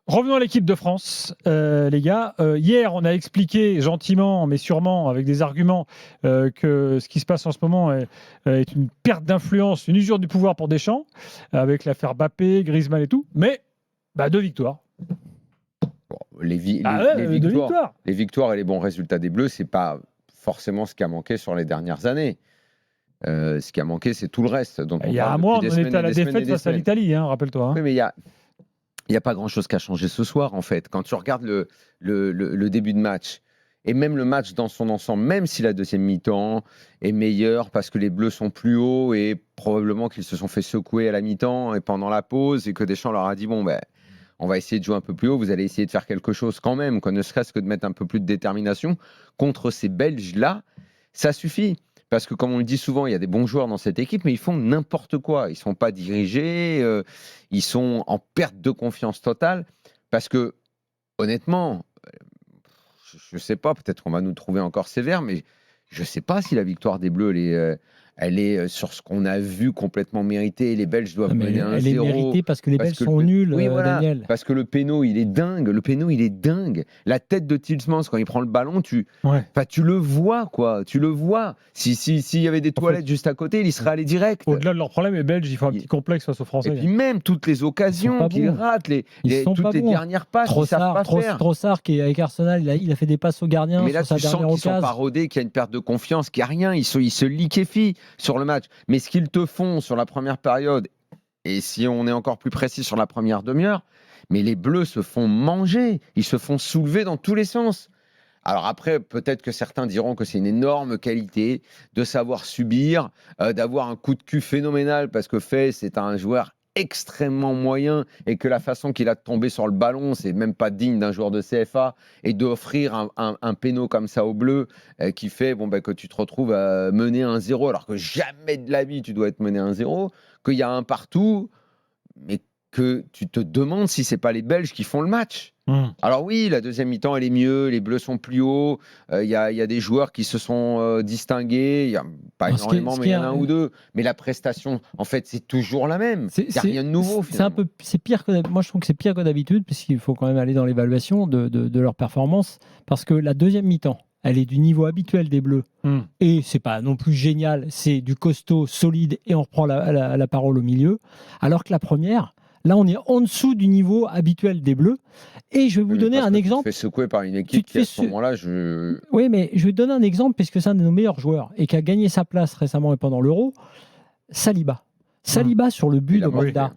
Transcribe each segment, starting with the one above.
Revenons à l'équipe de France, les gars. Hier, on a expliqué gentiment, mais sûrement avec des arguments, que ce qui se passe en ce moment est une perte d'influence, une usure du pouvoir pour Deschamps, avec l'affaire Mbappé, Griezmann et tout. Mais 2 victoires. Bon, les deux victoires. les victoires et les bons résultats des Bleus, c'est pas forcément ce qui a manqué sur les dernières années. Ce qui a manqué, c'est tout le reste. Donc Il y a un mois, on était à la défaite face à l'Italie, rappelle-toi. Oui, mais il n'y a pas grand-chose qui a changé ce soir, en fait. Quand tu regardes le début de match, et même le match dans son ensemble, même si la deuxième mi-temps est meilleure parce que les Bleus sont plus hauts et probablement qu'ils se sont fait secouer à la mi-temps et pendant la pause et que Deschamps leur a dit on va essayer de jouer un peu plus haut, vous allez essayer de faire quelque chose quand même, ne serait-ce que de mettre un peu plus de détermination contre ces Belges-là, ça suffit. Parce que, comme on le dit souvent, il y a des bons joueurs dans cette équipe, mais ils font n'importe quoi. Ils ne sont pas dirigés, ils sont en perte de confiance totale. Parce que, honnêtement, je ne sais pas, peut-être qu'on va nous trouver encore sévères, mais je ne sais pas si la victoire des Bleus, elle est sur ce qu'on a vu complètement méritée. Les Belges doivent mener 1-0. Elle est méritée parce que les Belges sont nuls, oui, voilà, Daniel. Parce que le péno, il est dingue. La tête de Tielemans, quand il prend le ballon, tu le vois, quoi. Tu le vois. S'il y avait des toilettes juste à côté, il y serait allé direct. Au-delà de leur problème, les Belges, ils font un petit complexe face aux Français. Et puis même toutes les occasions qu'ils ratent, toutes les dernières passes, ils savent pas faire. Trossard, qui est avec Arsenal, il a fait des passes au gardien. Mais là, sur tu sa sens dernière qu'ils sont pas rodés, qu'il y a une perte de confiance, qu'il n'y a rien. Ils se liquéfient sur le match. Mais ce qu'ils te font sur la première période, et si on est encore plus précis sur la première demi-heure, mais les Bleus se font manger. Ils se font soulever dans tous les sens. Alors après, peut-être que certains diront que c'est une énorme qualité de savoir subir, d'avoir un coup de cul phénoménal, parce que Faye, c'est un joueur extrêmement moyen et que la façon qu'il a de tomber sur le ballon, c'est même pas digne d'un joueur de CFA, et d'offrir un péno comme ça au bleu qui fait que tu te retrouves à mener 1-0 alors que jamais de la vie tu dois être mené 1-0, qu'il y a un partout, mais que tu te demandes si c'est pas les Belges qui font le match. Alors oui, la deuxième mi-temps elle est mieux, les Bleus sont plus hauts, il y a des joueurs qui se sont distingués, il y a pas énormément, mais il y en a un ou deux, mais la prestation en fait c'est toujours la même, il n'y a rien de nouveau finalement. C'est pire moi je trouve que c'est pire que d'habitude, parce qu'il faut quand même aller dans l'évaluation de leur performance, parce que la deuxième mi-temps elle est du niveau habituel des Bleus, et c'est pas non plus génial, c'est du costaud, solide, et on reprend la parole au milieu, alors que la première, là, on est en dessous du niveau habituel des Bleus. Et je vais vous donner un exemple. Tu te fais secouer par une équipe qui, à ce moment-là, Oui, mais je vais te donner un exemple, puisque c'est un de nos meilleurs joueurs et qui a gagné sa place récemment et pendant l'Euro. Saliba. Sur le but de Rwanda.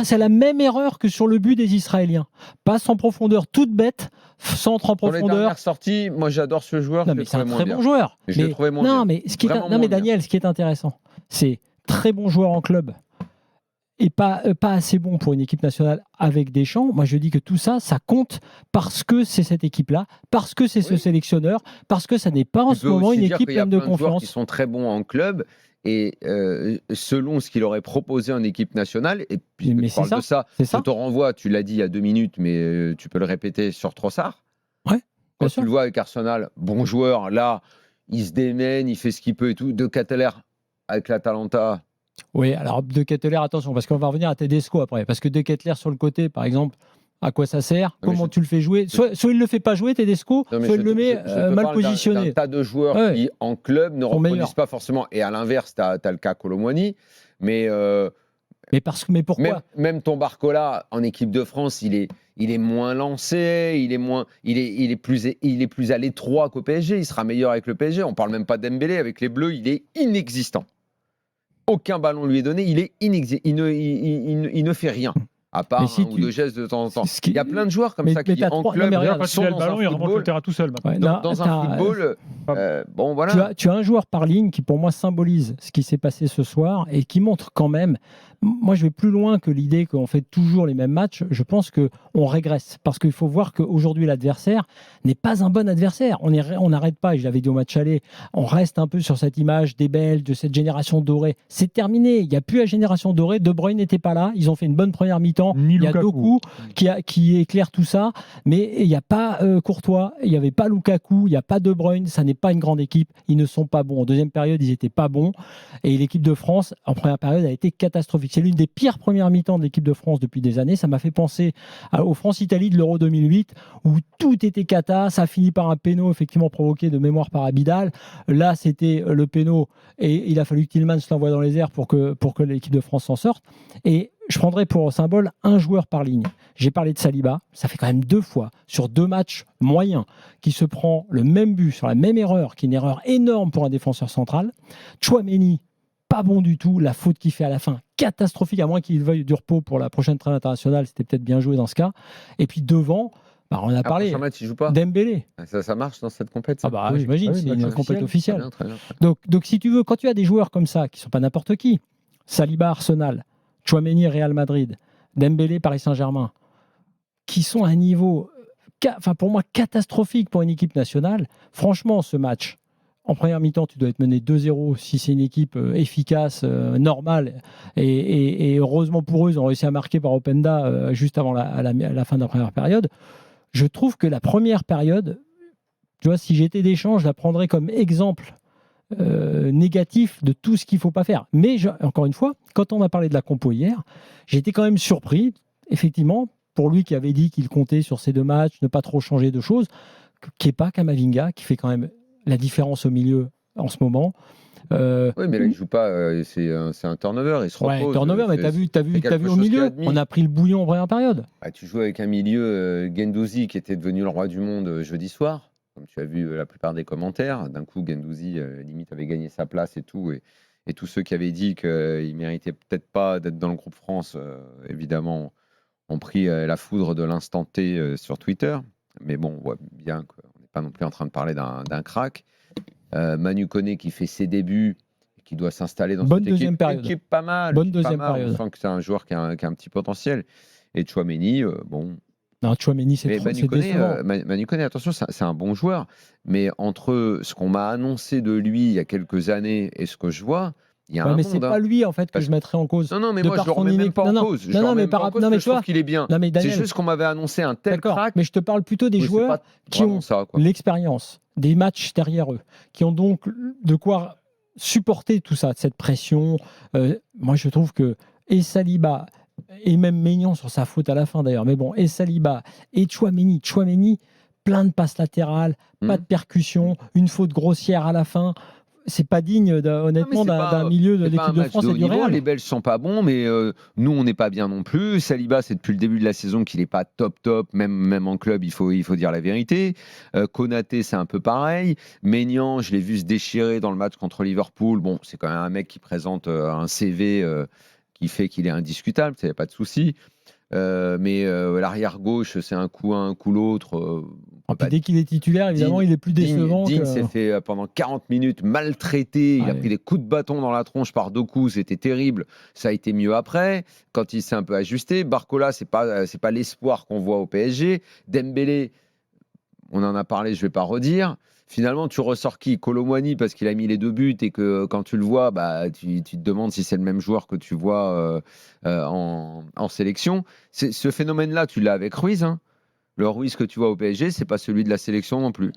C'est la même erreur que sur le but des Israéliens. Passe en profondeur, toute bête, centre en profondeur. Dans les dernières sorties, moi j'adore ce joueur. Non, mais c'est un très bon joueur. Mais je le trouvais moins bien. Mais Daniel, ce qui est intéressant, c'est très bon joueur en club. Et pas assez bon pour une équipe nationale avec Deschamps. Moi, je dis que tout ça, ça compte parce que c'est cette équipe-là, parce que c'est ce sélectionneur, parce que ça n'est pas en ce moment une équipe pleine de confiance. Il y a plein de joueurs qui sont très bons en club et selon ce qu'il aurait proposé en équipe nationale. Et puis, tu parles de ça, je te renvoie, tu l'as dit il y a 2 minutes, mais tu peux le répéter sur Trossard. Ouais, quand tu le vois avec Arsenal, bon joueur, là, il se démène, il fait ce qu'il peut et tout. De Ketteler avec l'Atalanta. Oui, alors De Ketteler, attention, parce qu'on va revenir à Tedesco après. Parce que De Ketteler sur le côté, par exemple, à quoi ça sert? Comment tu le fais jouer? Soit il ne le fait pas jouer, Tedesco, soit il le met mal positionné. D'un tas de joueurs qui, en club, ne reproduisent pas forcément. Et à l'inverse, tu as le cas Colomboigny. Mais pourquoi? Même ton Barcola, en équipe de France, il est moins lancé, il est plus à l'étroit qu'au PSG. Il sera meilleur avec le PSG. On ne parle même pas d'Embélé. Avec les Bleus, il est inexistant. Aucun ballon lui est donné, il est inexistant. Il ne fait rien, à part ou 2 gestes de temps en temps. Il y a plein de joueurs comme ça qui, en club, sont dans un football. Il le terrain tout seul. Dans un football, voilà. Tu as un joueur par ligne qui, pour moi, symbolise ce qui s'est passé ce soir et qui montre quand même. Moi, je vais plus loin que l'idée qu'on fait toujours les mêmes matchs. Je pense qu'on régresse. Parce qu'il faut voir qu'aujourd'hui, l'adversaire n'est pas un bon adversaire. On n'arrête pas, et je l'avais dit au match aller, on reste un peu sur cette image des Belges, de cette génération dorée. C'est terminé. Il n'y a plus la génération dorée. De Bruyne n'était pas là. Ils ont fait une bonne première mi-temps. mi-temps. Ni Il y a Lukaku. Doku qui éclaire tout ça, mais il n'y a pas Courtois, il n'y avait pas Lukaku, il n'y a pas De Bruyne, ça n'est pas une grande équipe, ils ne sont pas bons. En deuxième période, ils n'étaient pas bons, et l'équipe de France, en première période, a été catastrophique. C'est l'une des pires premières mi-temps de l'équipe de France depuis des années. Ça m'a fait penser au France-Italie de l'Euro 2008, où tout était cata, ça a fini par un péno effectivement provoqué de mémoire par Abidal. Là, c'était le péno, et il a fallu que Tillmans l'envoie dans les airs pour que l'équipe de France s'en sorte. Et je prendrais pour symbole un joueur par ligne. J'ai parlé de Saliba, ça fait quand même 2 fois sur 2 matchs moyens qui se prend le même but sur la même erreur, qui est une erreur énorme pour un défenseur central. Tchouaméni, pas bon du tout, la faute qu'il fait à la fin, catastrophique, à moins qu'il veuille du repos pour la prochaine trêve internationale, c'était peut-être bien joué dans ce cas. Et puis devant, on a parlé, Prochain match, il joue pas. Dembélé. Ça marche dans cette compétition. Oui, j'imagine, c'est une compète officielle. Très bien. Donc, si tu veux, quand tu as des joueurs comme ça, qui ne sont pas n'importe qui, Saliba, Arsenal, Tchouaméni, Real Madrid, Dembélé, Paris Saint-Germain, qui sont à un niveau, pour moi, catastrophique pour une équipe nationale, franchement, ce match, en première mi-temps, tu dois être mené 2-0 si c'est une équipe efficace, normale. Et heureusement pour eux, ils ont réussi à marquer par Openda juste avant la fin de la première période. Je trouve que la première période, tu vois, si j'étais Deschamps, je la prendrais comme exemple négatif de tout ce qu'il ne faut pas faire. Mais encore une fois, quand on a parlé de la compo hier, j'ai été quand même surpris, effectivement, pour lui qui avait dit qu'il comptait sur ces 2 matchs, ne pas trop changer de choses, Kepa Camavinga, qui fait quand même la différence au milieu en ce moment. Oui, mais là, il ne joue pas, c'est un turnover, il se repose. Turnover, mais t'as vu au milieu, on a pris le bouillon en première période. Tu joues avec un milieu, Guendouzi, qui était devenu le roi du monde jeudi soir, comme tu as vu la plupart des commentaires. D'un coup, Guendouzi, limite, avait gagné sa place et tout. Et tous ceux qui avaient dit qu'il ne méritait peut-être pas d'être dans le groupe France, évidemment, ont pris la foudre de l'instant T sur Twitter. Mais bon, on voit bien qu'on n'est pas non plus en train de parler d'un crack. Manu Koné qui fait ses débuts, qui doit s'installer dans cette équipe période. qui est pas mal. Bonne deuxième période. On sent que c'est un joueur qui a un petit potentiel. Et Tchouaméni, bon. Non, Tchouaméni, c'est décevant. Manu Koné, attention, c'est un bon joueur. Mais entre ce qu'on m'a annoncé de lui il y a quelques années et ce que je vois, il y a un mais monde. c'est pas lui en fait que je mettrais en cause. Non, mais moi je le remets même pas en cause. Je trouve qu'il est bien. C'est juste qu'on m'avait annoncé un tel crack. Mais je te parle plutôt des joueurs qui ont l'expérience, des matchs derrière eux, qui ont donc de quoi supporter tout ça, cette pression. Moi je trouve que et Saliba et même Maignan sur sa faute à la fin d'ailleurs, mais bon, et Saliba et Tchouaméni, plein de passes latérales, pas de percussion, une faute grossière à la fin. C'est pas digne, honnêtement, d'un milieu de l'équipe de France et du Real. Les Belges sont pas bons, mais nous, on n'est pas bien non plus. Saliba, c'est depuis le début de la saison qu'il n'est pas top. Même en club, il faut dire la vérité. Konaté, c'est un peu pareil. Maignan, je l'ai vu se déchirer dans le match contre Liverpool. Bon, c'est quand même un mec qui présente un CV qui fait qu'il est indiscutable, il n'y a pas de souci. Mais l'arrière gauche, c'est un coup un coup l'autre. Dès qu'il est titulaire, évidemment, il est plus décevant. Digne s'est fait pendant 40 minutes maltraiter. Il a pris des coups de bâton dans la tronche par Doku. C'était terrible. Ça a été mieux après, quand il s'est un peu ajusté. Barcola, c'est pas l'espoir qu'on voit au PSG. Dembélé, on en a parlé, je vais pas redire. Finalement, tu ressors qui? Kolo Muani parce qu'il a mis les 2 buts et que quand tu le vois, tu te demandes si c'est le même joueur que tu vois en sélection. Ce phénomène-là, tu l'as avec Ruiz. Hein. Le Ruiz que tu vois au PSG, c'est pas celui de la sélection non plus.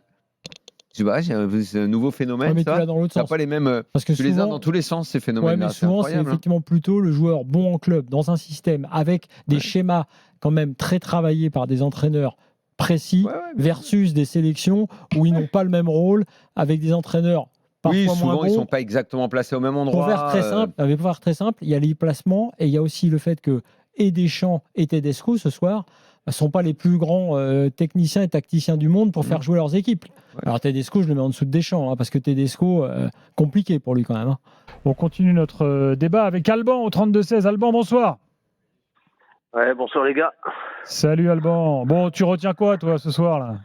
C'est un nouveau phénomène. Mais ça. tu l'as dans l'autre sens. Pas les mêmes. Parce que tu les as dans tous les sens ces phénomènes-là. Mais souvent, c'est effectivement plutôt le joueur bon en club, dans un système avec des schémas quand même très travaillés par des entraîneurs précis versus des sélections où ils n'ont pas le même rôle avec des entraîneurs parfois souvent moins bons. Ils sont pas exactement placés au même endroit. Pour faire très simple, il y a les placements et il y a aussi le fait que Deschamps et Tedesco ce soir ne sont pas les plus grands techniciens et tacticiens du monde pour faire jouer leurs équipes. Alors Tedesco, je le mets en dessous de Deschamps parce que Tedesco, compliqué pour lui quand même. On continue notre débat avec Alban au 32-16. Alban, bonsoir. Ouais, bonsoir les gars. Salut Alban. Bon, tu retiens quoi toi ce soir là?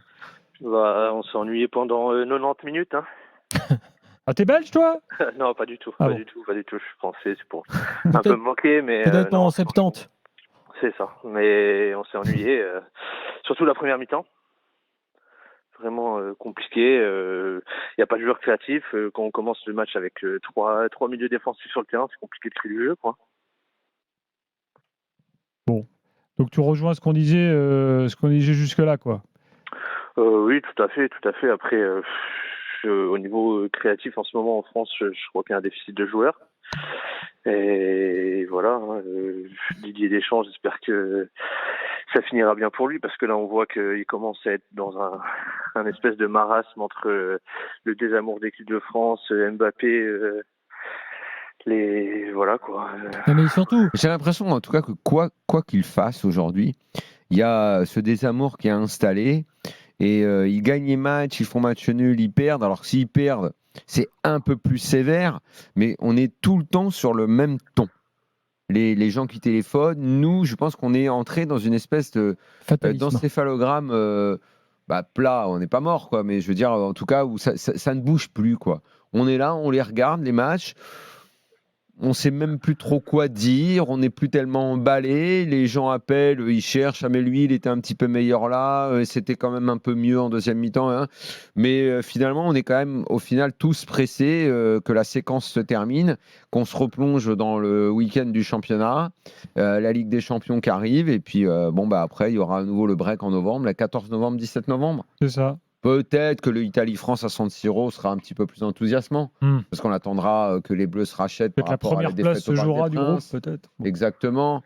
On s'est ennuyé pendant 90 minutes. Hein. Ah, t'es belge toi? Non, pas du tout. Ah pas du tout. Je pensais, c'est pour un peu me moquer, mais. Peut-être pendant 70. C'est ça. Mais on s'est ennuyé, surtout la première mi-temps. Vraiment compliqué. Il n'y a pas de joueur créatif. Quand on commence le match avec trois milieux défensifs sur le terrain, c'est compliqué de créer du jeu, quoi. Bon. Donc tu rejoins ce qu'on disait jusque-là, quoi. Oui, tout à fait. Après, au niveau créatif, en ce moment en France, je crois qu'il y a un déficit de joueurs. Et voilà, Didier Deschamps, j'espère que ça finira bien pour lui, parce que là on voit qu'il commence à être dans un espèce de marasme entre le désamour d'équipe de France, Mbappé, voilà quoi. Non, mais surtout, J'ai l'impression en tout cas que quoi qu'il fasse aujourd'hui, il y a ce désamour qui est installé et ils gagnent les matchs, ils font match nul, ils perdent. Alors s'ils perdent, c'est un peu plus sévère, mais on est tout le temps sur le même ton. Les gens qui téléphonent, nous, je pense qu'on est entré dans une espèce d'encéphalogramme plat. On n'est pas mort, quoi, mais je veux dire, en tout cas, où ça ne bouge plus, quoi. On est là, on les regarde, les matchs. On sait même plus trop quoi dire, on n'est plus tellement emballé, les gens appellent, ils cherchent, ah mais lui il était un petit peu meilleur là, c'était quand même un peu mieux en deuxième mi-temps, hein. Mais finalement on est quand même au final tous pressés que la séquence se termine, qu'on se replonge dans le week-end du championnat, la Ligue des Champions qui arrive, et puis après il y aura à nouveau le break en novembre, le 14 novembre, 17 novembre. C'est ça. Peut-être que le Italie-France à San Siro sera un petit peu plus enthousiasmant, parce qu'on attendra que les Bleus se rachètent par Peut-être la rapport à la première place défaite se au Parc jouera des du groupe, Princes. peut-être. Exactement.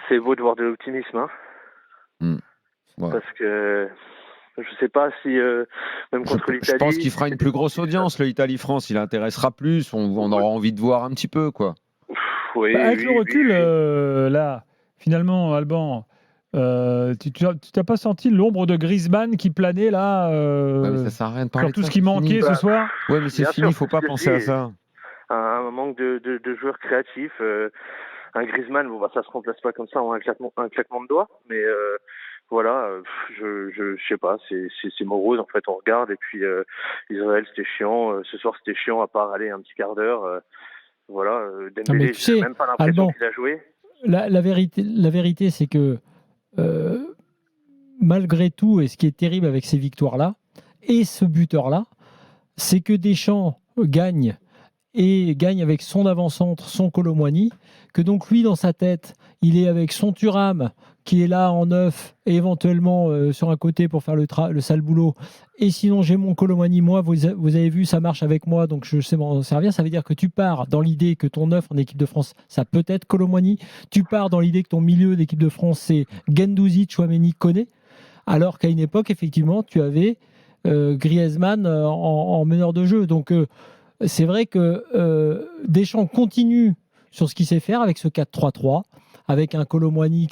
C'est beau de voir de l'optimisme, hein. Ouais. Parce que je sais pas si même contre l'Italie. Je pense qu'il fera une plus grosse audience, le Italie-France. Il intéressera plus. On aura envie de voir un petit peu, quoi. Oui, Avec le recul, là, finalement, Alban, tu n'as pas senti l'ombre de Griezmann qui planait là Ouais, mais ça sert à rien de parler sur tout de ce ça, qui c'est manquait fini. ce soir? Ouais, mais c'est Bien fini. sûr, Faut pas c'est ce que penser je à dis. ça. Un manque de joueurs créatifs. Un Griezmann, ça se remplace pas comme ça en un claquement de doigts, mais voilà, je sais pas, c'est morose en fait, on regarde, et puis Israël c'était chiant, ce soir c'était chiant, à part aller un petit quart d'heure, voilà, Dembélé, j'ai même pas l'impression Alban, qu'il a joué. la vérité c'est que malgré tout, et ce qui est terrible avec ces victoires-là, et ce buteur-là, c'est que Deschamps gagne, et gagne avec son avant-centre, son Kolo Muani, que donc lui, dans sa tête, il est avec son Thuram, qui est là en neuf, et éventuellement sur un côté pour faire le sale boulot. Et sinon, j'ai mon Kolo Muani, moi, vous avez vu, ça marche avec moi, donc je sais m'en servir. Ça veut dire que tu pars dans l'idée que ton neuf en équipe de France, ça peut être Kolo Muani. Tu pars dans l'idée que ton milieu d'équipe de France, c'est Guendouzi, Tchouaméni, Koné. Alors qu'à une époque, effectivement, tu avais Griezmann en meneur de jeu. Donc, c'est vrai que Deschamps continue sur ce qu'il sait faire avec ce 4-3-3, avec un Kolo Muani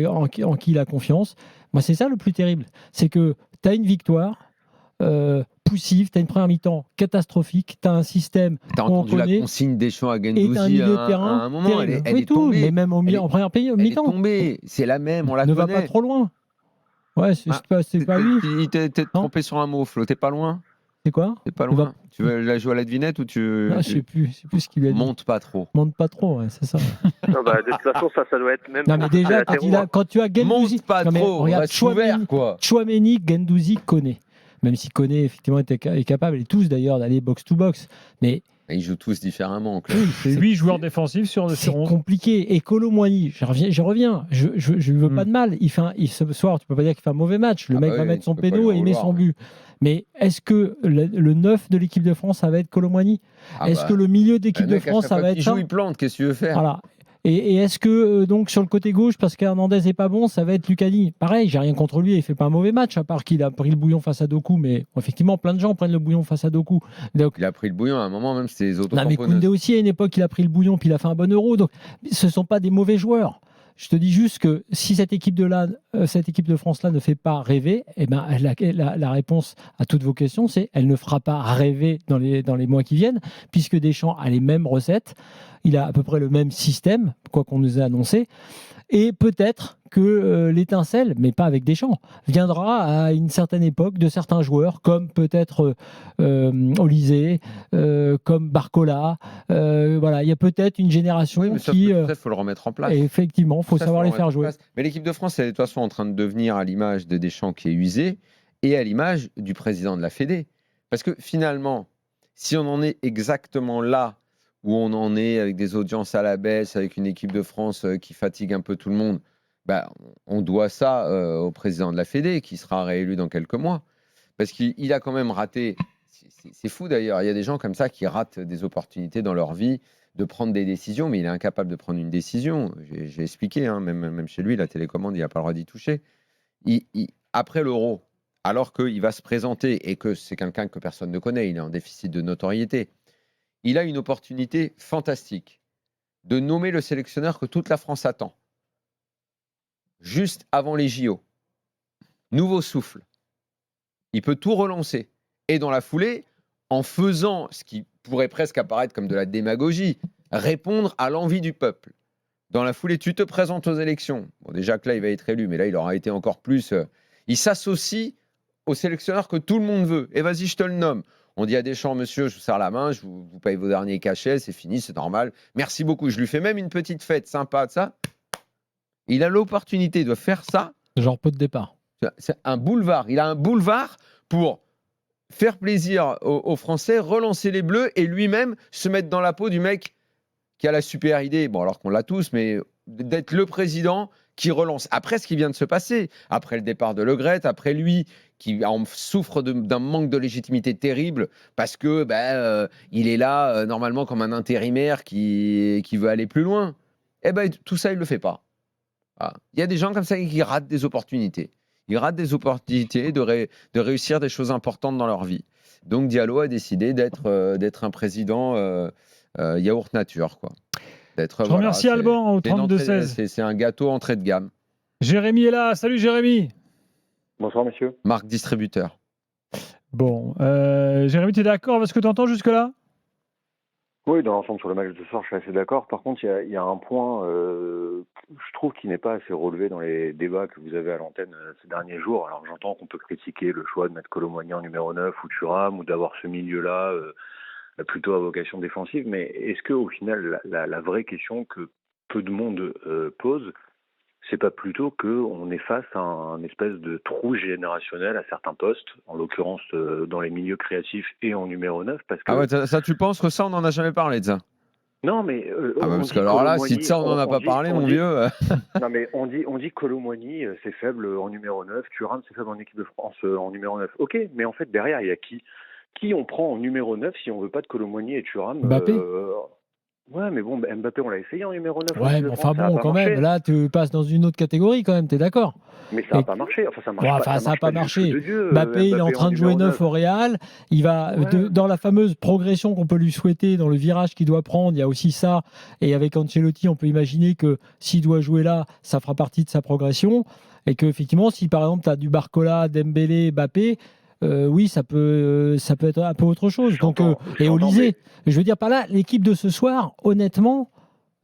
en qui il a confiance. Moi, c'est ça le plus terrible. C'est que tu as une victoire poussive, tu as une première mi-temps catastrophique, tu as un système T'as qu'on entendu la connaît, consigne des champs à et tu as un Guendouzi milieu à de terrain un moment. terrible. Elle Oui, est tout, tombée. mais même en première Elle est mi-temps. tombée. C'est la même, on la Ne connaît. va pas trop loin. Ouais, c'est pas lui. Il t'es trompé sur un mot, Flo. T'es pas loin. C'est quoi? T'es pas loin. Tu veux la jouer à la devinette ou tu. Je sais plus ce qu'il lui a dit. Monte pas trop. Monte pas trop, ouais, c'est ça. Non, de toute façon, ça doit être même. Non, mais déjà, quand tu as Guendouzi. Monte pas Non, mais trop. regarde, Reste ouvert, quoi. Tchouaméni, Guendouzi, Koné. Même si Koné, effectivement, est capable, et tous d'ailleurs, d'aller box-to-box. Mais. Ils jouent tous différemment. C'est 8 joueurs défensifs sur 11. C'est compliqué. Et Kolo Muani, je reviens. Je lui veux pas de mal. Ce soir, tu peux pas dire qu'il fait un mauvais match. Le mec va mettre son péno et il met son but. Mais est-ce que le 9 de l'équipe de France, ça va être Kolo Muani? Est-ce que le milieu d'équipe de France, ça va être ça? Il plante, qu'est-ce que tu veux faire? Voilà. Et est-ce que donc sur le côté gauche, parce qu'Hernandez n'est pas bon, ça va être Lucani? Pareil, j'ai rien contre lui, il fait pas un mauvais match, à part qu'il a pris le bouillon face à Doku, mais effectivement, plein de gens prennent le bouillon face à Doku. Donc, il a pris le bouillon à un moment, même c'était les autres. Non, mais Koundé aussi, à une époque, il a pris le bouillon, puis il a fait un bon Euro. Donc, ce ne sont pas des mauvais joueurs. Je te dis juste que si cette équipe de France-là ne fait pas rêver, eh ben, la réponse à toutes vos questions, c'est elle ne fera pas rêver dans les mois qui viennent, puisque Deschamps a les mêmes recettes, il a à peu près le même système, quoi qu'on nous ait annoncé, et peut-être que l'étincelle, mais pas avec Deschamps, viendra à une certaine époque de certains joueurs, comme peut-être Olysée, comme Barcola. Voilà, il y a peut-être une génération qui... Il faut le remettre en place. Effectivement, il faut savoir les faire jouer. Mais l'équipe de France, elle est de toute façon en train de devenir à l'image de Deschamps qui est usé et à l'image du président de la Fédé. Parce que finalement, si on en est exactement là où on en est avec des audiences à la baisse, avec une équipe de France qui fatigue un peu tout le monde, On doit ça au président de la Fédé, qui sera réélu dans quelques mois. Parce qu'il a quand même raté. C'est fou d'ailleurs. Il y a des gens comme ça qui ratent des opportunités dans leur vie de prendre des décisions, mais il est incapable de prendre une décision. J'ai expliqué, hein, même chez lui, la télécommande, il n'a pas le droit d'y toucher. Après l'Euro, alors qu'il va se présenter et que c'est quelqu'un que personne ne connaît, il est en déficit de notoriété, il a une opportunité fantastique de nommer le sélectionneur que toute la France attend. Juste avant les JO. Nouveau souffle. Il peut tout relancer. Et dans la foulée, en faisant ce qui pourrait presque apparaître comme de la démagogie, répondre à l'envie du peuple. Dans la foulée, tu te présentes aux élections. Bon, déjà que là, il va être élu, mais là, il aura été encore plus... il s'associe au sélectionneur que tout le monde veut. Et vas-y, je te le nomme. On dit à Deschamps, monsieur, je vous serre la main, je vous paye vos derniers cachets, c'est fini, c'est normal. Merci beaucoup. Je lui fais même une petite fête sympa de ça. Il a l'opportunité de faire ça. Genre pot de départ. C'est un boulevard. Il a un boulevard pour faire plaisir aux Français, relancer les Bleus et lui-même se mettre dans la peau du mec qui a la super idée, bon alors qu'on l'a tous, mais d'être le président qui relance. Après ce qui vient de se passer, après le départ de Le Graët, après lui qui souffre d'un manque de légitimité terrible parce que il est là normalement comme un intérimaire qui veut aller plus loin. Tout ça, il ne le fait pas. Voilà. Il y a des gens comme ça qui ratent des opportunités. Ils ratent des opportunités de réussir des choses importantes dans leur vie. Donc Diallo a décidé d'être un président yaourt nature, quoi. Je remercie Alban au 32-16. C'est un gâteau entrée de gamme. Jérémy est là. Salut Jérémy. Bonsoir monsieur. Marque distributeur. Bon, Jérémy, tu es d'accord avec ce que tu entends jusque-là ? Oui, dans l'ensemble sur le match de ce soir, je suis assez d'accord. Par contre, il y a un point, je trouve, qui n'est pas assez relevé dans les débats que vous avez à l'antenne ces derniers jours. Alors j'entends qu'on peut critiquer le choix de mettre Kolo Muani en numéro 9 ou Thuram ou d'avoir ce milieu-là plutôt à vocation défensive, mais est-ce qu'au final, la vraie question que peu de monde pose, c'est pas plutôt qu'on est face à un espèce de trou générationnel à certains postes, en l'occurrence dans les milieux créatifs et en numéro 9 parce que... Ah ouais, ça tu penses que ça, on n'en a jamais parlé de ça ? Non, mais... parce que alors là, si de ça, on n'en a pas parlé, mon vieux... Non, mais on dit Kolo Muani, c'est faible en numéro 9, Thuram, c'est faible en équipe de France en numéro 9. Ok, mais en fait, derrière, il y a qui on prend en numéro 9 si on veut pas de Kolo Muani et Thuram Mbappé Ouais, mais bon, Mbappé, on l'a essayé en numéro 9. Ouais, mais enfin bon, quand même, là, tu passes dans une autre catégorie quand même, t'es d'accord ? Mais ça n'a pas marché. Enfin, ça n'a pas marché. Mbappé, il est en train de jouer 9 au Real. Il va, dans la fameuse progression qu'on peut lui souhaiter, dans le virage qu'il doit prendre, il y a aussi ça. Et avec Ancelotti, on peut imaginer que s'il doit jouer là, ça fera partie de sa progression. Et qu'effectivement, si par exemple, tu as du Barcola, Dembélé, Mbappé, oui, ça peut être un peu autre chose. Donc, et Olysée, je veux dire par là, l'équipe de ce soir, honnêtement,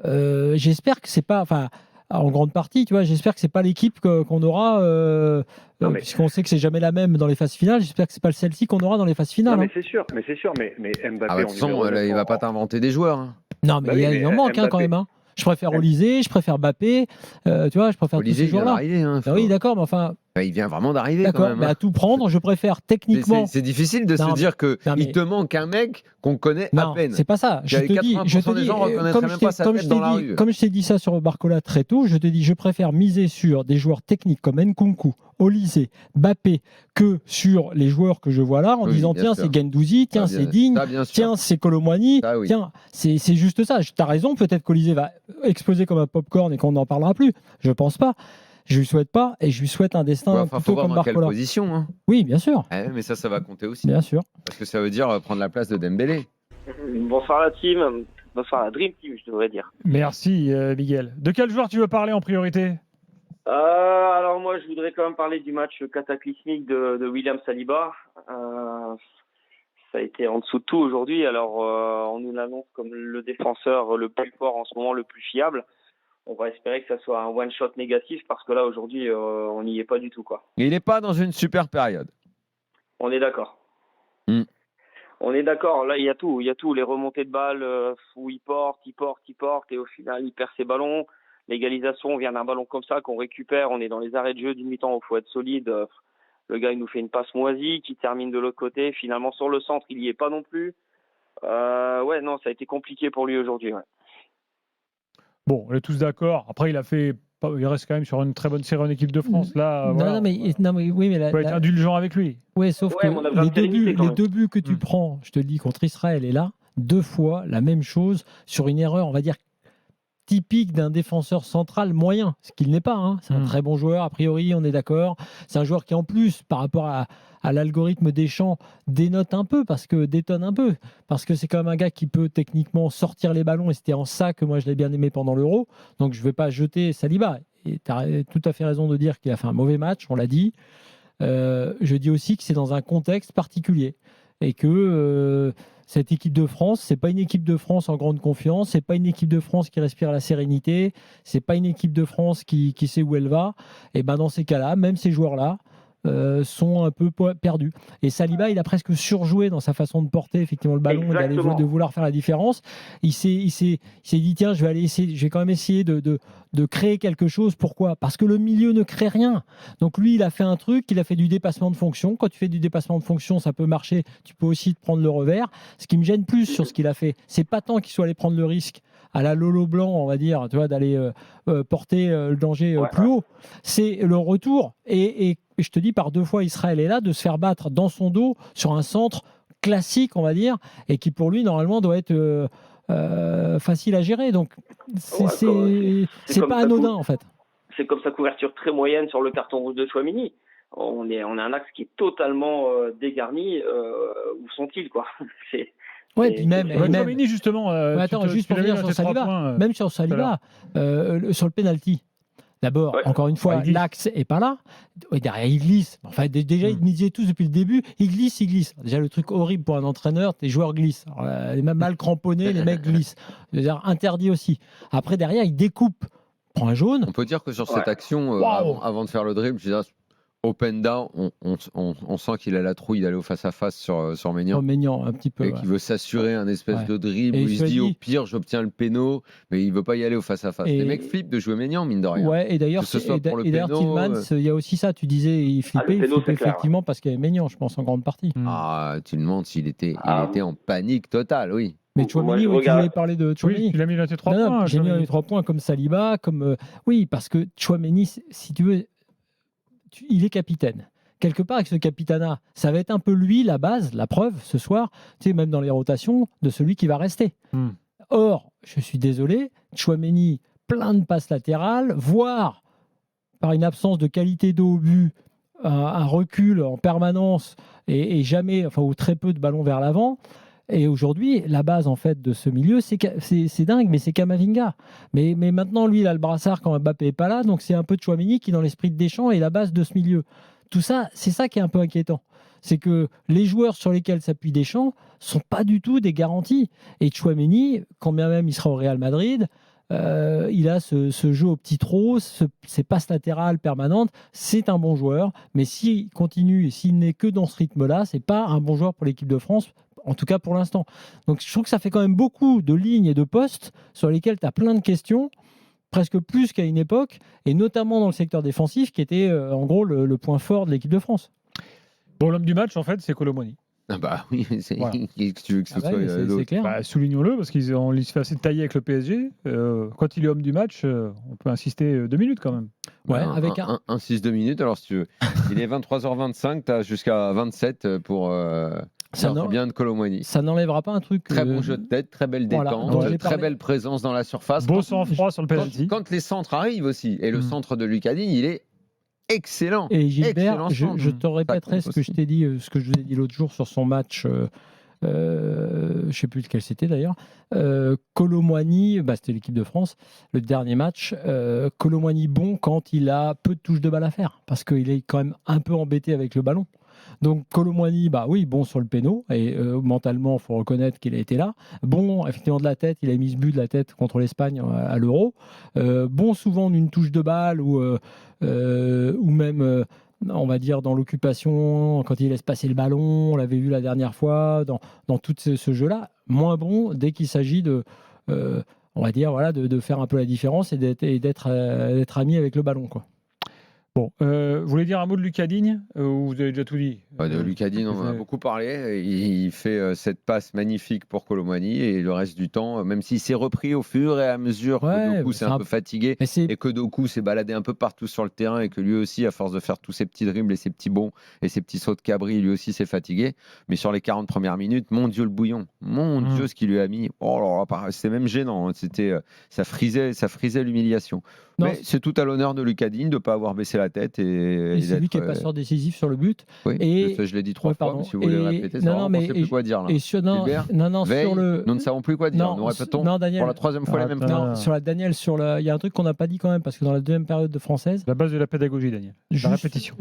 j'espère que c'est pas, enfin, en grande partie, tu vois, j'espère que c'est pas l'équipe qu'on aura, puisqu'on sait que c'est jamais la même dans les phases finales. J'espère que c'est pas celle-ci qu'on aura dans les phases finales. Non, mais c'est sûr, mais Mbappé. De toute façon, il va pas t'inventer des joueurs. Hein. Non, mais il en manque quand même. Hein. Je préfère Olysée, je préfère Mbappé, tu vois, je préfère Olysée, tous ces joueurs-là. Oui, d'accord, mais enfin. Il vient vraiment d'arriver. D'accord, quand même, mais à tout prendre, je préfère techniquement. C'est difficile de se dire qu'il te manque un mec qu'on connaît à peine. C'est pas ça. Je te dis, comme je t'ai dit ça sur Barcola très tôt, je te dis, je préfère miser sur des joueurs techniques comme Nkunku, Olysée, Mbappé, que sur les joueurs que je vois là, en disant tiens, c'est Guendouzi, tiens, c'est Digne, tiens, c'est Kolo Muani, tiens, c'est juste ça. Tu as raison, peut-être qu'Olysée va exploser comme un popcorn et qu'on n'en parlera plus. Je pense pas. Je lui souhaite pas et je lui souhaite un destin plutôt comme Barcola. Quelle position hein. Oui, bien sûr. Mais ça va compter aussi. Bien sûr. Parce que ça veut dire prendre la place de Dembélé. Bonsoir la team. Bonsoir la Dream Team, je devrais dire. Merci Miguel. De quel joueur tu veux parler en priorité ? Alors moi, je voudrais quand même parler du match cataclysmique de William Saliba. Ça a été en dessous de tout aujourd'hui. Alors, on nous l'annonce comme le défenseur le plus fort en ce moment, le plus fiable. On va espérer que ça soit un one-shot négatif parce que là, aujourd'hui, on n'y est pas du tout, quoi. Il n'est pas dans une super période. On est d'accord. On est d'accord. Là, il y a tout. Les remontées de balles où il porte et au final, il perd ses ballons. L'égalisation vient d'un ballon comme ça qu'on récupère. On est dans les arrêts de jeu d'une mi-temps où il faut être solide. Le gars, il nous fait une passe moisie qui termine de l'autre côté. Finalement, sur le centre, il n'y est pas non plus. Ça a été compliqué pour lui aujourd'hui, ouais. Bon, on est tous d'accord. Après, il a fait Il reste quand même sur une très bonne série en équipe de France. Là, voilà. Oui, mais on peut être indulgent avec lui. Oui, sauf que les deux buts que tu prends, je te le dis, contre Israël et là, 2 fois la même chose sur une erreur, on va dire, typique d'un défenseur central moyen, ce qu'il n'est pas. Hein. C'est un très bon joueur, a priori, on est d'accord. C'est un joueur qui, en plus, par rapport à l'algorithme Deschamps, détonne un peu, parce que c'est quand même un gars qui peut techniquement sortir les ballons, et c'était en ça que moi je l'ai bien aimé pendant l'Euro. Donc je ne vais pas jeter Saliba. Et tu as tout à fait raison de dire qu'il a fait un mauvais match, on l'a dit. Je dis aussi que c'est dans un contexte particulier et que cette équipe de France, c'est pas une équipe de France en grande confiance, c'est pas une équipe de France qui respire la sérénité, c'est pas une équipe de France qui sait où elle va. Et ben dans ces cas-là, même ces joueurs-là sont un peu perdus. Et Saliba, il a presque surjoué dans sa façon de porter effectivement le ballon, de vouloir faire la différence. Il s'est dit tiens, je vais quand même essayer de créer quelque chose. Pourquoi ? Parce que le milieu ne crée rien. Donc lui, il a fait un truc, il a fait du dépassement de fonction. Quand tu fais du dépassement de fonction, ça peut marcher. Tu peux aussi te prendre le revers. Ce qui me gêne plus sur ce qu'il a fait, c'est pas tant qu'il soit allé prendre le risque à la Lolo Blanc, on va dire, tu vois, d'aller porter le danger plus haut. C'est le retour. Et je te dis, par 2 fois, Israël est là, de se faire battre dans son dos sur un centre classique, on va dire, et qui pour lui, normalement, doit être facile à gérer. Donc, c'est pas anodin, en fait. C'est comme sa couverture très moyenne sur le carton rouge de Tchouaméni. On a un axe qui est totalement dégarni. Où sont-ils, quoi? Ouais, puis même justement. Attends, juste pour venir sur Saliba, même sur Saliba, sur le penalty. D'abord, encore une fois, l'axe n'est pas là. Et derrière, il glisse. Enfin, déjà, ils me disaient tous depuis le début, il glisse. Déjà, le truc horrible pour un entraîneur, tes joueurs glissent. Alors, les mêmes mal cramponnés, les mecs glissent. C'est-à-dire interdit aussi. Après, derrière, il découpe. Prend un jaune. On peut dire que sur cette action, avant de faire le dribble, je disais, open down, on sent qu'il a la trouille d'aller au face-à-face sur Maignan. Maignan, un petit peu. Et qu'il veut s'assurer un espèce de dribble où il se dit au pire, j'obtiens le péno, mais il ne veut pas y aller au face-à-face. Les mecs flippent de jouer Maignan, mine de rien. Ouais, et d'ailleurs, Tillmans, il y a aussi ça. Tu disais, il flippait, effectivement parce qu'il y avait Maignan, je pense, en grande partie. Tillmans, il était en panique totale, oui. Mais Tchouaméni, tu voulais parler de Tchouaméni. Oui, il a mis les 3 points. J'ai mis les 3 points comme Saliba, comme. Oui, parce que Tchouaméni, si tu veux, il est capitaine. Quelque part, avec ce capitanat, ça va être un peu lui la base, la preuve ce soir, tu sais, même dans les rotations, de celui qui va rester. Or, je suis désolé, Tchouaméni, plein de passes latérales, voire par une absence de qualité d'eau au but, un recul en permanence et jamais, enfin, ou très peu de ballons vers l'avant. Et aujourd'hui, la base en fait de ce milieu, c'est dingue, mais c'est Camavinga. Mais maintenant, lui, il a le brassard quand Mbappé n'est pas là, donc c'est un peu Tchouaméni qui, dans l'esprit de Deschamps, est la base de ce milieu. Tout ça, c'est ça qui est un peu inquiétant. C'est que les joueurs sur lesquels s'appuie Deschamps sont pas du tout des garanties. Et Tchouaméni, quand bien même il sera au Real Madrid, il a ce jeu au petit trot, ces passes latérales permanentes. C'est un bon joueur, mais s'il continue et s'il n'est que dans ce rythme-là, c'est pas un bon joueur pour l'équipe de France. En tout cas pour l'instant. Donc je trouve que ça fait quand même beaucoup de lignes et de postes sur lesquels tu as plein de questions, presque plus qu'à une époque, et notamment dans le secteur défensif qui était en gros le point fort de l'équipe de France. Bon, l'homme du match, en fait, c'est Colomoni. Ah bah oui, qu'est-ce que tu veux que ce soit c'est clair. Bah, soulignons-le, parce qu'il se fait assez tailler avec le PSG. Quand il est homme du match, on peut insister 2 minutes quand même. Ouais, avec un 6-2 minutes, alors si tu veux. Il est 23h25, tu as jusqu'à 27 pour... Ça bien de Colomoni. Ça n'enlèvera pas un truc. Très bon jeu de tête, très belle détente, très belle présence dans la surface. Beau sang-froid sur le penalty. Quand les centres arrivent aussi, et le centre de Lucas Digne, il est excellent. Et Gilbert, je te répéterai ce que je t'ai dit, ce que je vous ai dit l'autre jour sur son match. Je ne sais plus lequel c'était d'ailleurs. Colomoni, c'était l'équipe de France, le dernier match. Colomoni bon quand il a peu de touches de balle à faire, parce qu'il est quand même un peu embêté avec le ballon. Donc Colomoni, oui, bon sur le péno, et mentalement, il faut reconnaître qu'il a été là. Bon, effectivement, de la tête, il a mis ce but de la tête contre l'Espagne à l'Euro. Bon souvent d'une touche de balle ou même... on va dire dans l'occupation, quand il laisse passer le ballon, on l'avait vu la dernière fois, dans tout ce jeu-là, moins bon dès qu'il s'agit de, on va dire, voilà, de faire un peu la différence et d'être ami avec le ballon, quoi. Bon, vous voulez dire un mot de Lucas Digne ou vous avez déjà tout dit? De Lucas Digne, on en a beaucoup parlé. Il fait cette passe magnifique pour Kolo Muani et le reste du temps, même s'il s'est repris au fur et à mesure que Doku s'est un peu fatigué et que Doku s'est baladé un peu partout sur le terrain et que lui aussi, à force de faire tous ses petits dribbles et ses petits bonds et ses petits sauts de cabri, lui aussi s'est fatigué. Mais sur les 40 premières minutes, mon Dieu le bouillon, mon Dieu ce qu'il lui a mis. Oh là là, c'était même gênant. Ça frisait l'humiliation. Mais c'est tout à l'honneur de Lucas Digne de ne pas avoir baissé la tête. Et c'est lui qui est passeur décisif sur le but. Oui, et je l'ai dit 3 fois, mais si vous voulez le répéter, on ne sait plus quoi dire. Là. Nous ne savons plus quoi dire. Nous répétons pour la 3e fois les mêmes phrases. Sur la Daniel, il y a un truc qu'on n'a pas dit quand même, parce que dans la deuxième période de française... La base de la pédagogie, Daniel. La répétition.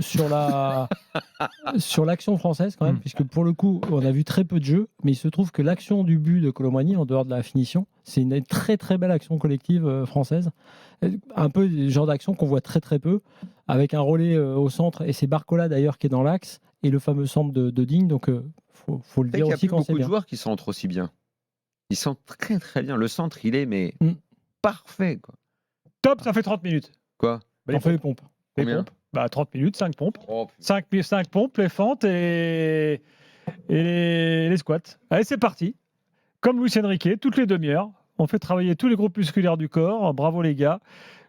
Sur l'action française quand même, puisque pour le coup, on a vu très peu de jeux, mais il se trouve que l'action du but de Kolo Muani, en dehors de la finition, c'est une très très belle action collective française. Un peu le genre d'action qu'on voit très très peu, avec un relais au centre, et c'est Barcola d'ailleurs qui est dans l'axe, et le fameux centre de Digne, donc faut le dire aussi quand c'est bien. Il y a beaucoup de joueurs qui sentent aussi bien. Ils sentent très très bien. Le centre, il est parfait. Quoi. Top, ça fait 30 minutes. Quoi? On fait les pompes. Les pompes. 30 minutes, 5 pompes. 5 pompes, les fentes et les squats. Allez, c'est parti. Comme Luis Enrique, toutes les demi-heures. On fait travailler tous les groupes musculaires du corps. Bravo les gars.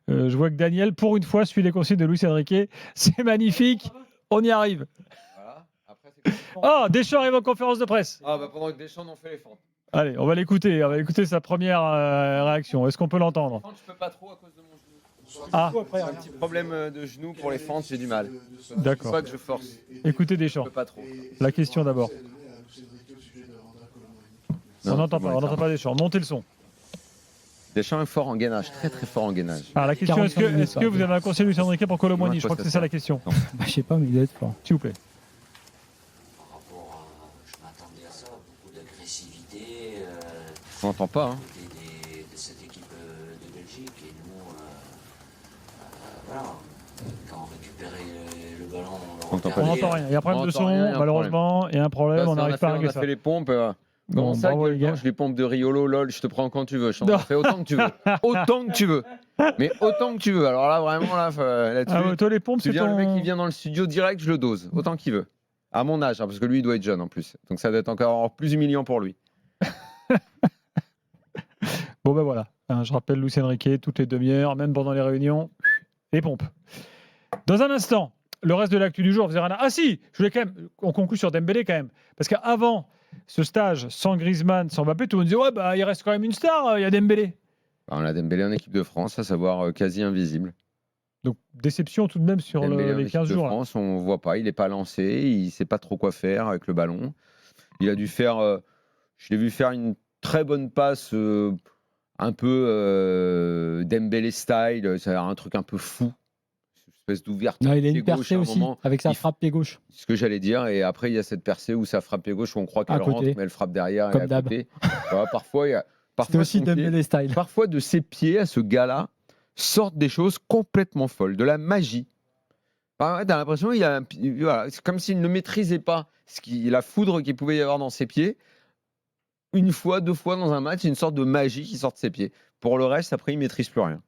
Je vois que Daniel, pour une fois, suit les consignes de Luis Enrique. C'est magnifique. On y arrive. Voilà. Après, Deschamps arrive en conférence de presse. Pendant que Deschamps on fait les fentes. Allez, on va l'écouter. On va écouter sa première réaction. Est-ce qu'on peut l'entendre? Je peux pas trop à cause de mon genou. J'ai un petit problème de genou pour les fentes, j'ai du mal. D'accord. Pas que je force. Écoutez Deschamps. Je peux pas trop. La question d'abord. On n'entend pas Deschamps. Montez le son. Deschamps est fort en gainage, très très fort en gainage. La question, est-ce que vous avez un conseil Luis Enrique pour Kolo Muani? Je crois que c'est ça la question. Je sais pas, mais il doit être fort. S'il vous plaît. Par rapport à, je m'attendais à ça, beaucoup d'agressivité. On n'entend pas. Hein. De cette équipe de Belgique. Et nous, voilà, quand on récupérait le ballon, on n'entend rien. Il y a un problème de son, malheureusement. Il y a un problème, on n'arrive pas à régler ça. On a fait les pompes. Comment ça, je les pompes de Riolo, lol, je te prends quand tu veux. Je t'en fais autant que tu veux. Autant que tu veux. Mais autant que tu veux. Alors là, vraiment, là-dessus. Toi, les pompes, c'est le mec qui vient dans le studio direct, je le dose. Autant qu'il veut. À mon âge, parce que lui, il doit être jeune en plus. Donc ça doit être encore plus humiliant pour lui. Bon, ben voilà. Je rappelle Luis Enrique, toutes les demi-heures, même pendant les réunions, les pompes. Dans un instant, le reste de l'actu du jour, vous avez rien. Ah si, je voulais quand même, on conclut sur Dembélé quand même. Parce qu'avant ce stage, sans Griezmann, sans Mbappé, tout le monde disait il reste quand même une star, il y a Dembélé. On a Dembélé en équipe de France, à savoir quasi invisible. Donc déception tout de même sur les 15 jours. France, on ne voit pas, il n'est pas lancé, il ne sait pas trop quoi faire avec le ballon. Il a dû faire, je l'ai vu faire une très bonne passe, un peu Dembélé style, c'est un truc un peu fou. Espèce d'ouverture. Il a une percée aussi, avec sa frappe pied gauche. C'est ce que j'allais dire. Et après, il y a cette percée où ça frappe pied gauche, où on croit qu'elle rentre, mais elle frappe derrière. Comme et à côté. Voilà, parfois, il y a. C'était aussi Dembélé style. Parfois, de ses pieds à ce gars-là, sortent des choses complètement folles, de la magie. T'as l'impression c'est comme s'il ne maîtrisait pas la foudre qu'il pouvait y avoir dans ses pieds. Une fois, 2 fois dans un match, une sorte de magie qui sort de ses pieds. Pour le reste, après, il ne maîtrise plus rien.